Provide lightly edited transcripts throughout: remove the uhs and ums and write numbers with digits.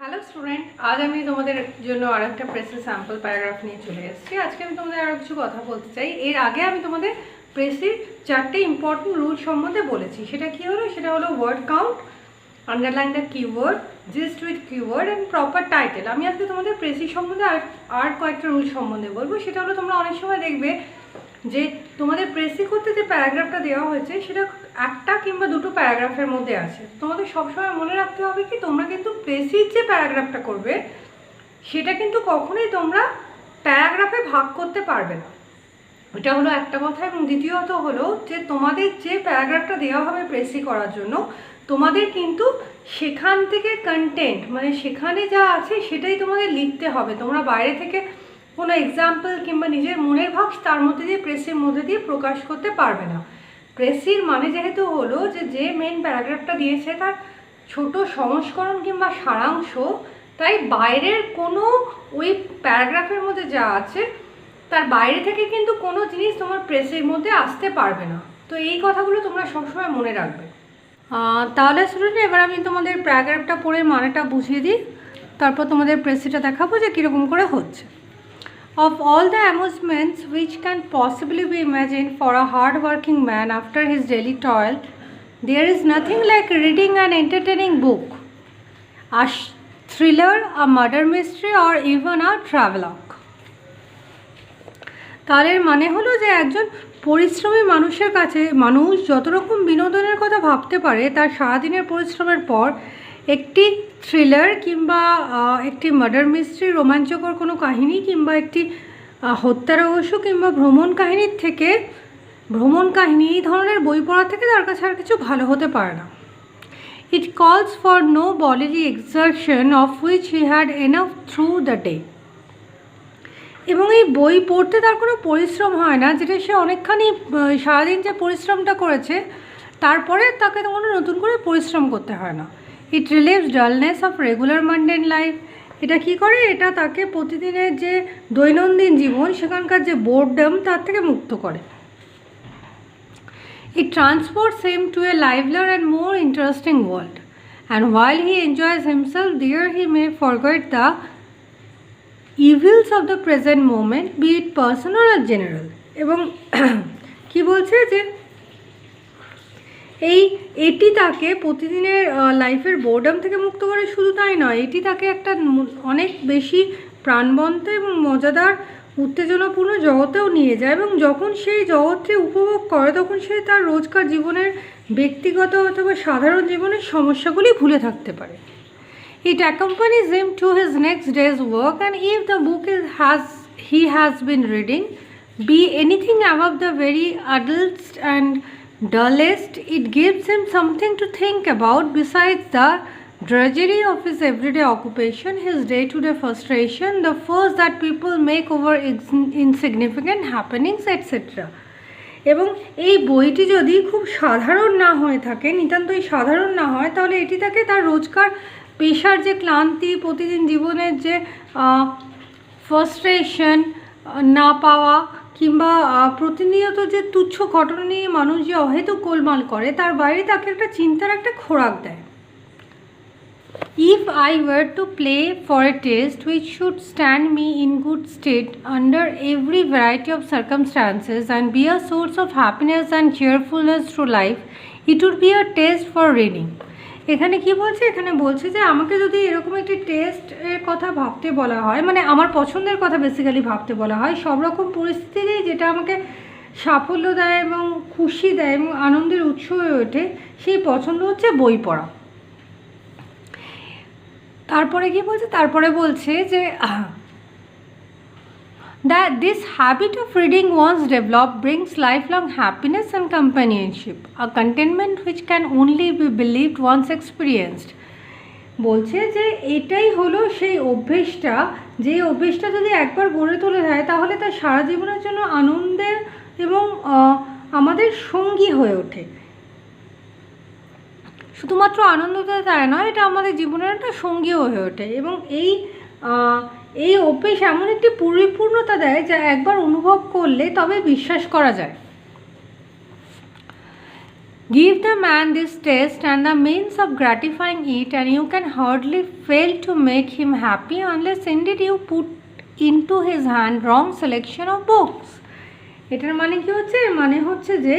Hello student, আজ আমি তোমাদের জন্য আর একটা প্রেসের স্যাম্পল প্যারাগ্রাফ নিয়ে চলে এসেছি। আজকে আমি তোমাদের আরও কিছু কথা বলতে চাই। এর আগে আমি তোমাদের প্রেসের 4টে ইম্পর্টেন্ট রুল সম্বন্ধে বলেছি। সেটা কি হলো? সেটা হলো word count, underline the keyword, gist with keyword and proper title. আমি আজকে তোমাদের প্রেসের সম্বন্ধে আর কয়েকটা রুল সম্বন্ধে বলবো। সেটা হলো, তোমরা অনেক সময় দেখবে যে তোমাদের প্রেসি করতে যে প্যারাগ্রাফটা দেওয়া হয়েছে সেটা একটা কিংবা দুটো প্যারাগ্রাফের মধ্যে আছে। তোমাদের সবসময় মনে রাখতে হবে কি, তোমরা কিন্তু প্রেসির যে প্যারাগ্রাফটা করবে সেটা কিন্তু কখনোই তোমরা প্যারাগ্রাফে ভাগ করতে পারবে না। এটা হলো একটা কথা। এবং দ্বিতীয়ত হলো যে তোমাদের যে প্যারাগ্রাফটা দেওয়া হবে প্রেসি করার জন্য, তোমাদের কিন্তু সেখান থেকে কন্টেন্ট মানে সেখানে যা আছে সেটাই তোমাদের লিখতে হবে। তোমরা বাইরে থেকে কোনো এক্সাম্পল কিংবা নিজের মনের ভাব তার মধ্যে দিয়ে প্রেসির মধ্যে দিয়ে প্রকাশ করতে পারবে না। প্রেসির মানে যেহেতু হলো যে মেন প্যারাগ্রাফটা দিয়েছে তার ছোট সংস্করণ কিংবা সারাংশ, তাই বাইরের কোনো ওই প্যারাগ্রাফের মধ্যে যা আছে তার বাইরে থেকে কিন্তু কোনো জিনিস তোমার প্রেসের মধ্যে আসতে পারবে না। তো এই কথাগুলো তোমরা সবসময় মনে রাখবে। তাহলে স্টুডেন্ট, এবার আমি তোমাদের প্যারাগ্রাফটা পড়ে মানেটা বুঝিয়ে দিই, তারপর তোমাদের প্রেসিটা দেখাবো যে কীরকম করে হচ্ছে। Of all the amusements which can possibly be imagined for a hard-working man after his daily toil, there is nothing like reading an entertaining book, a thriller, a murder mystery, or even a travelogue. তার মানে হলো যে একজন পরিশ্রমী মানুষের কাছে মানুষ যত রকম বিনোদনের কথা ভাবতে পারে, তার সারাদিনের পরিশ্রমের পর একটি থ্রিলার কিংবা একটি মার্ডার মিস্ট্রি, রোমাঞ্চকর কোনো কাহিনী কিংবা একটি হত্যা রহস্য কিংবা ভ্রমণ কাহিনীর থেকে ভ্রমণ কাহিনী এই ধরনের বই পড়া থেকে তার কাছে আর কিছু ভালো হতে পারে না। It calls for no bodily exertion of which he had enough through the day. এবং এই বই পড়তে তার কোনো পরিশ্রম হয় না, যেটা সে অনেকখানি সারাদিন যে পরিশ্রমটা করেছে তারপরে তাকে কোনো নতুন করে পরিশ্রম করতে হয় না। It relieves dullness of regular mundane life. এটা কি করে? এটা তাকে প্রতিদিনের যে দৈনন্দিন জীবন সেখানকার যে বোরডম তার থেকে মুক্ত করে। It transports him to a livelier and more interesting world, and while he enjoys himself there he may forget the evils of the present moment, be it personal or general. এবং কি বলছে যে এটি তাকে প্রতিদিনের লাইফের বোর্ডম থেকে মুক্ত করে। শুধু তাই নয়, এটি তাকে একটা অনেক বেশি প্রাণবন্ত এবং মজাদার উত্তেজনাপূর্ণ জগতেও নিয়ে যায়। এবং যখন সেই জগৎটি উপভোগ করে তখন সে তার রোজকার জীবনের ব্যক্তিগত অথবা সাধারণ জীবনের সমস্যাগুলি ভুলে থাকতে পারে। It accompanies him to his next day's work, and if the book he has been reading be anything above the very adult and dullest, it gives him something to think about besides the drudgery of his everyday occupation, his day-to-day frustration, the fuss that people make over insignificant happenings, etc. এবং এই বইটি যদি খুব সাধারণ না হয়ে থাকে, নিতান্তই সাধারণ না হয়, তাহলে এটি তাকে তার রোজকার পেশার যে ক্লান্তি, প্রতিদিন জীবনের যে ফ্রাস্ট্রেশন না পাওয়া কিংবা প্রতিনিয়ত যে তুচ্ছ ঘটনা নিয়ে মানুষ যে অহেতুক গোলমাল করে, তার বাইরে তাকে একটা চিন্তার একটা খোরাক দেয়। If I were to play for a taste which should stand me in good state under every variety of circumstances and be a source of happiness and cheerfulness through life, it would be a taste for reading. এখানে কি বলছে? এখানে বলছে যে আমাকে যদি এরকম একটি টেস্টের কথা ভাবতে বলা হয়, মানে আমার পছন্দের কথা বেসিক্যালি ভাবতে বলা হয়, সব রকম পরিস্থিতি যেটা আমাকে সাফল্য দেয় এবং খুশি দেয় এবং আনন্দের উৎস হয়ে ওঠে, সেই পছন্দ হচ্ছে বই পড়া। তারপরে কি বলছে? তারপরে বলছে যে that this habit of reading once developed brings lifelong happiness and companionship, a contentment which can only be believed once experienced. বলছে যে এটাই হলো সেই অভ্যেসটা, যে অভ্যেসটা যদি একবার গড়ে তোলা যায় তাহলে তার সারা জীবনের জন্য আনন্দের এবং আমাদের সঙ্গী হয়ে ওঠে। শুধুমাত্র আনন্দটা তাই নয়, এটা আমাদের জীবনের একটা সঙ্গীও হয়ে ওঠে। এবং এই অভ্যেস এমন একটি পরিপূর্ণতা দেয় যা একবার অনুভব করলে তবে বিশ্বাস করা যায়। Give the man this test and the means of gratifying it, and you can hardly fail to make him happy unless indeed you put into his hand wrong selection of books. এটার মানে কি হচ্ছে? মানে হচ্ছে যে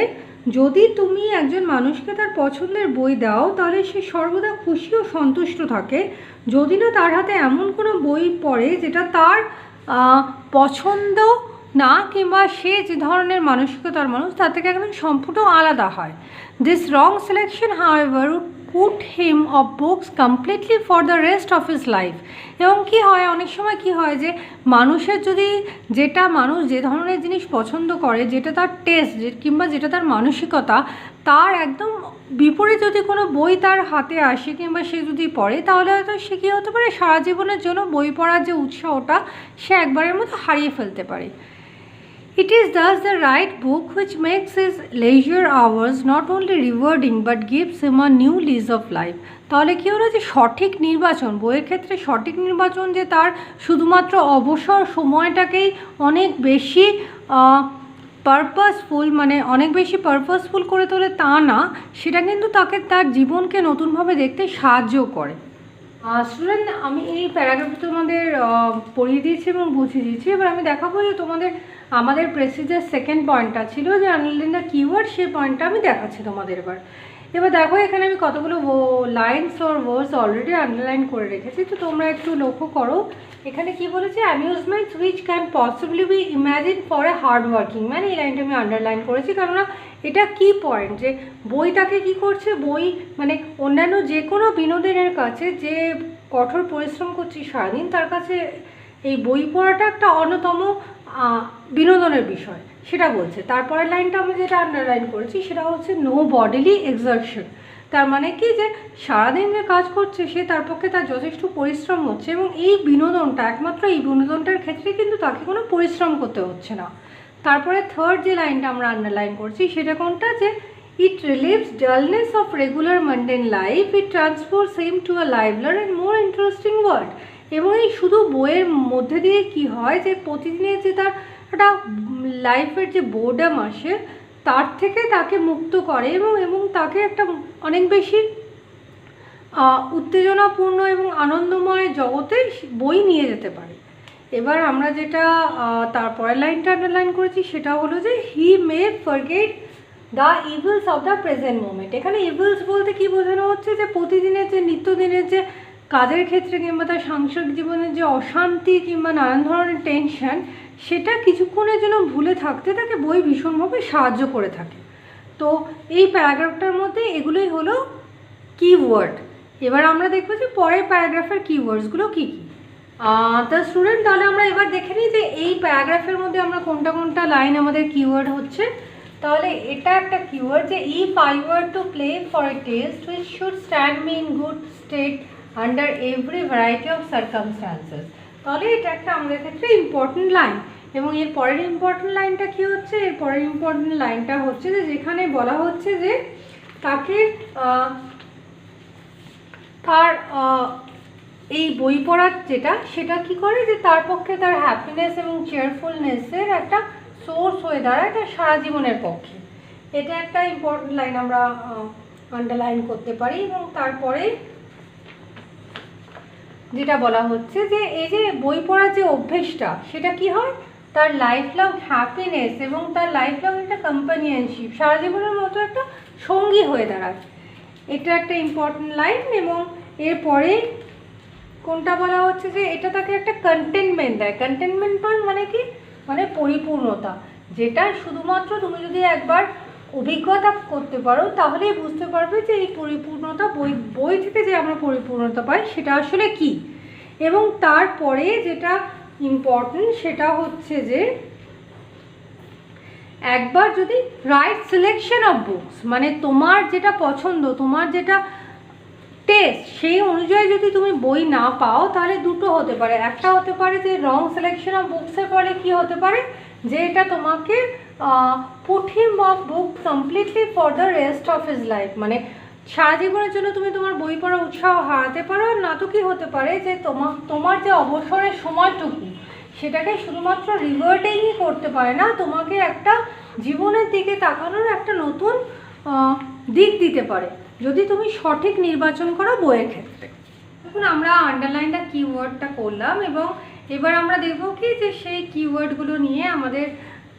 যদি তুমি একজন মানুষকে তার পছন্দের বই দাও তাহলে সে সর্বদা খুশি ও সন্তুষ্ট থাকে, যদি না তার হাতে এমন কোনো বই পড়ে যেটা তার পছন্দ না, কিংবা সে যে ধরনের মানসিকতার মানুষ তার থেকে একদম সম্পূর্ণ আলাদা হয়। This wrong selection however would put him off books completely for the rest of his life. এবং কী হয়, অনেক সময় কী হয় যে মানুষের যদি যেটা মানুষ যে ধরনের জিনিস পছন্দ করে, যেটা তার টেস্ট কিংবা যেটা তার মানসিকতা, তার একদম বিপরীত যদি কোনো বই তার হাতে আসে কিংবা সে যদি পড়ে, তাহলে হয়তো সে কী হতে পারে, সারা জীবনের জন্য বই পড়ার যে উৎসাহটা সে একবারের মতো হারিয়ে ফেলতে পারে। It is thus the right book which makes his leisure hours not only rewarding but gives him a new lease of life. তাহলে কী হলো যে সঠিক নির্বাচন, বইয়ের ক্ষেত্রে সঠিক নির্বাচন যে তার শুধুমাত্র অবসর সময়টাকেই অনেক বেশি পারপাসফুল, মানে অনেক বেশি পারপাসফুল করে তোলে তা না, সেটা কিন্তু তাকে তার জীবনকে নতুনভাবে দেখতে সাহায্য করে। স্টুডেন্ট, আমি এই প্যারাগ্রাফ তোমাদের পড়িয়ে দিয়েছি এবং বুঝিয়ে দিয়েছি। এবার আমি দেখাবো যে তোমাদের আমাদের প্রেসিজের সেকেন্ড পয়েন্টটা ছিল যে আন্ডারলাইন দ্য কিওয়ার্ড, সেই পয়েন্টটা আমি দেখাচ্ছি তোমাদের। এবার দেখো এখানে আমি কতগুলো লাইনস ওর ওয়ার্ডস অলরেডি আন্ডারলাইন করে রেখেছি, তো তোমরা একটু লক্ষ্য করো। এখানে কি বলেছে, amusements which can possibly be imagine for a hard working man. এই লাইনটা আমি আন্ডারলাইন করেছি কেননা এটা কি পয়েন্ট, যে বইটাকে কি করছে, বই মানে অন্যান্য যে কোনো বিনোদনের কাছে যে কঠোর পরিশ্রম করছি সারাদিন, তার কাছে এই বই পড়াটা একটা অন্যতম বিনোদনের বিষয়, সেটা বলছে। তারপরের লাইনটা আমি যেটা আন্ডারলাইন করেছি সেটা হচ্ছে নো বডিলি এক্সারশন। তার মানে কি, যে সারাদিন যে কাজ করছে সে তার পক্ষে তার যথেষ্ট পরিশ্রম হচ্ছে, এবং এই বিনোদনটা একমাত্র এই বিনোদনটার ক্ষেত্রে কিন্তু তাকে কোনো পরিশ্রম করতে হচ্ছে না। তারপরে থার্ড যে লাইনটা আমরা আন্ডারলাইন করছি সেটা কোনটা, যে it relieves dullness of regular mundane life, it transfers him to a livelier and more interesting world. এবং এই শুধু বইয়ের মধ্যে দিয়ে কি হয়, যে প্রতিদিনের যে তার একটা লাইফের যে বোর্ডাম আসে তার থেকে তাকে মুক্ত করে এবং তাকে একটা অনেক বেশি উত্তেজনাপূর্ণ এবং আনন্দময় জগতে বই নিয়ে যেতে পারে। এবার আমরা যেটা তারপরের লাইনটা আন্ডারলাইন করেছি সেটা হলো যে he may forget the evils of the present moment. এখানে ইভিলস বলতে কি বোঝানো হচ্ছে, যে প্রতিদিনের যে নিত্যদিনের যে কাজের ক্ষেত্রে কিংবা তার সাংসারিক জীবনের যে অশান্তি কিংবা নানান ধরনের টেনশন, সেটা কিছুক্ষণের জন্য ভুলে থাকতে তাকে বই ভীষণভাবে সাহায্য করে থাকে। তো এই প্যারাগ্রাফটার মধ্যে এগুলোই হলো কিওয়ার্ড। এবার আমরা দেখবো যে পরের প্যারাগ্রাফের কিওয়ার্ডসগুলো কী কী। তা স্টুডেন্ট, তাহলে আমরা এবার দেখে নিই যে এই প্যারাগ্রাফের মধ্যে আমরা কোনটা কোনটা লাইন আমাদের কিওয়ার্ড হচ্ছে। তাহলে এটা একটা কিওয়ার্ড, যে if I were to play for a test which should stand me in good state under every variety of circumstances. তাহলে এটা একটা আমাদের ক্ষেত্রে ইম্পর্টেন্ট লাইন। এবং এর পরের ইম্পর্টেন্ট লাইনটা কী হচ্ছে, এর পরের ইম্পর্টেন্ট লাইনটা হচ্ছে যে যেখানে বলা হচ্ছে যে তাকে তার এই বই পড়ার যেটা সেটা কি করে, যে তার পক্ষে তার হ্যাপিনেস এবং চেয়ারফুলনেসের একটা সোর্স হয়ে দাঁড়ায় তার সারা জীবনের পক্ষে। এটা একটা ইম্পর্টেন্ট লাইন আমরা আন্ডারলাইন করতে পারি। এবং তারপরে যেটা বলা হচ্ছে যে এই যে বই পড়ার যে অভ্যেসটা সেটা কি হয়, তার লাইফ লং হ্যাপিনেস এবং তার লাইফ লং একটা কম্পানিয়নশিপ, সারা জীবনের মতো একটা সঙ্গী হয়ে দাঁড়ায়। এটা একটা ইম্পর্টেন্ট লাইন। এবং এরপরে কোনটা বলা হচ্ছে, যে এটা তাকে একটা কন্টেনমেন্ট দেয়। কন্টেনমেন্ট মানে কি, মানে পরিপূর্ণতা, যেটা শুধুমাত্র তুমি যদি একবার অভিজ্ঞতা করতে পারো তাহলেই বুঝতে পারবে যে এই পরিপূর্ণতা বই থেকে যে আমরা পরিপূর্ণতা পাই সেটা আসলে কি। এবং তারপরে যেটা ইম্পর্টেন্ট সেটা হচ্ছে যে একবার যদি রাইট সিলেকশন অফ বুকস, মানে তোমার যেটা পছন্দ, তোমার যেটা টেস্ট, সেই অনুযায়ী যদি তুমি বই না পাও তাহলে দুটো হতে পারে। একটা হতে পারে যে রং সিলেকশন অফ বুকসের পরে কি হতে পারে, যে এটা তোমাকে put him of book completely for the rest of his life, মানে সারা জীবনের জন্য তুমি তোমার বই পড়ার উৎসাহ হারাতে পারো। আর না তো কি হতে পারে, যে তোমার যে অবসরের সময়টুকু সেটাকে শুধুমাত্র রিভার্টিংই করতে পারে না, তোমাকে একটা জীবনের দিকে তাকানোর একটা নতুন দিক দিতে পারে যদি তুমি সঠিক নির্বাচন করো বইয়ের ক্ষেত্রে। এখন আমরা আন্ডারলাইনটা কিওয়ার্ডটা করলাম এবং এবার আমরা দেখব কি যে সেই কিওয়ার্ডগুলো নিয়ে আমাদের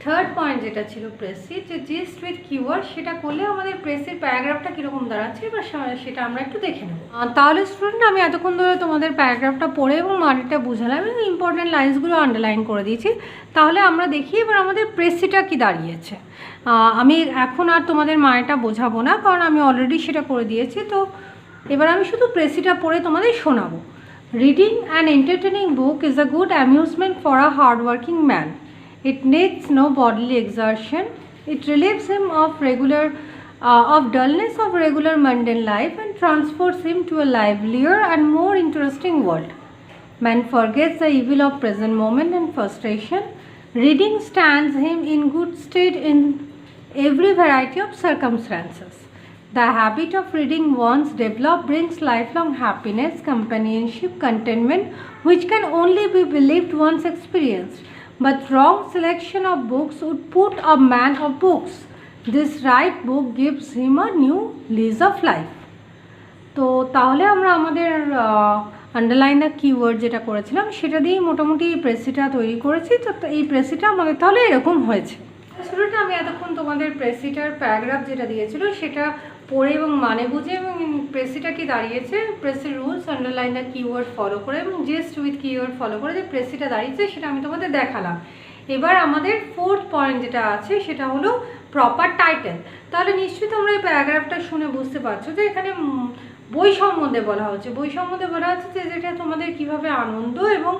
থার্ড পয়েন্ট যেটা ছিল প্রেসির, যে জিস্ট উইথ কিওয়ার্ড, সেটা করলে আমাদের প্রেসির প্যারাগ্রাফটা কীরকম দাঁড়াচ্ছে এবার সেটা আমরা একটু দেখে নেব। তাহলে স্টুডেন্ট, আমি এতক্ষণ ধরে তোমাদের প্যারাগ্রাফটা পড়ে এবং মানেটা বুঝালাম এবং ইম্পর্টেন্ট লাইন্সগুলো আন্ডারলাইন করে দিয়েছি। তাহলে আমরা দেখি এবার আমাদের প্রেসিটা কি দাঁড়িয়েছে। আমি এখন আর তোমাদের মানেটা বোঝাবো না, কারণ আমি অলরেডি সেটা করে দিয়েছি। তো এবার আমি শুধু প্রেসিটা পড়ে তোমাদের শোনাবো। Reading an entertaining book is a good amusement for a hardworking man. It needs no bodily exertion. It relieves him of dullness of regular mundane life and transports him to a livelier and more interesting world. Man forgets the evil of present moment and frustration. Reading stands him in good stead in every variety of circumstances. The habit of reading once developed brings lifelong happiness, companionship, contentment, which can only be believed once experienced. But wrong selection of books would put a man of books. This right book gives him a new lease of life. তো তাহলে আমরা আমাদের underline keyword যেটা করেছিলাম সেটা দিয়েই মোটামুটি প্রেসিটা তৈরি করেছি। তো এই প্রেসিটা আমাদের তাহলে এরকম হয়েছে। শুরুটা আমি এতক্ষণ তোমাদের প্রেসিটার প্যারাগ্রাফ যেটা দিয়েছিল সেটা পড়ে এবং মানে বুঝে এবং প্রেসিটা কি দাঁড়িয়েছে, প্রেসির রুলস, আন্ডারলাইন কিওয়ার্ড ফলো করে এবং জিস্ট উইথ কিওয়ার্ড ফলো করে যে প্রেসিটা দাঁড়িয়েছে সেটা আমি তোমাদের দেখালাম। এবার আমাদের ফোর্থ পয়েন্ট যেটা আছে সেটা হলো প্রপার টাইটেল। তাহলে নিশ্চয়ই তোমরা এই প্যারাগ্রাফটা শুনে বুঝতে পারছো যে এখানে বই সম্বন্ধে বলা হচ্ছে। বই সম্বন্ধে বলা হচ্ছে যে যেটা তোমাদের কিভাবে আনন্দ এবং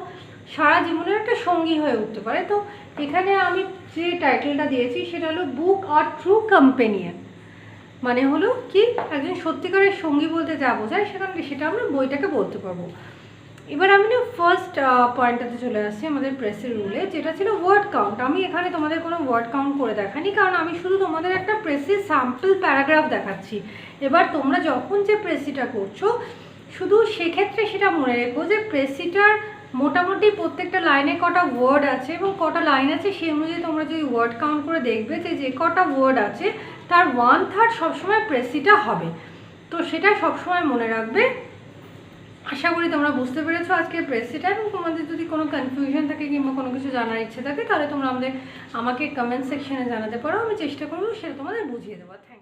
সারা জীবনের একটা সঙ্গী হয়ে উঠতে পারে। তো এখানে আমি যে টাইটেলটা দিয়েছি সেটা হলো বুক আর ট্রু কম্পেনিয়ন, মানে হলো কি একজন সত্যিকারের সঙ্গী বলতে যা বোঝায় সেটা আমরা বইটাকে বলতে পারবো। এবার আমি না ফার্স্ট পয়েন্টটাতে চলে আসছি আমাদের প্রেসের রুলে, যেটা ছিল ওয়ার্ড কাউন্ট। আমি এখানে তোমাদের কোনো ওয়ার্ড কাউন্ট করে দেখাইনি, কারণ আমি শুধু তোমাদের একটা প্রেসির স্যাম্পল প্যারাগ্রাফ দেখাচ্ছি। এবার তোমরা যখন যে প্রেসিটা করছো শুধু সেক্ষেত্রে সেটা মনে রেখো যে প্রেসিটার মোটামুটি প্রত্যেকটা লাইনে কটা ওয়ার্ড আছে এবং কটা লাইন আছে সেই অনুযায়ী তোমরা যদি ওয়ার্ড কাউন্ট করে দেখবে যে কটা ওয়ার্ড আছে তার 1/3 সবসময় প্রেসিটা হবে। তো সেটা সবসময় মনে রাখবে। আশা করি তোমরা বুঝতে পেরেছো আজকের প্রেসিটা, এবং তোমাদের যদি কোনো কনফিউশন থাকে কিংবা কোনো কিছু জানার ইচ্ছে থাকে তাহলে তোমরা আমাকে কমেন্ট সেকশনে জানাতে পারো। আমি চেষ্টা করবো সেটা তোমাদের বুঝিয়ে দেবো। Thank you.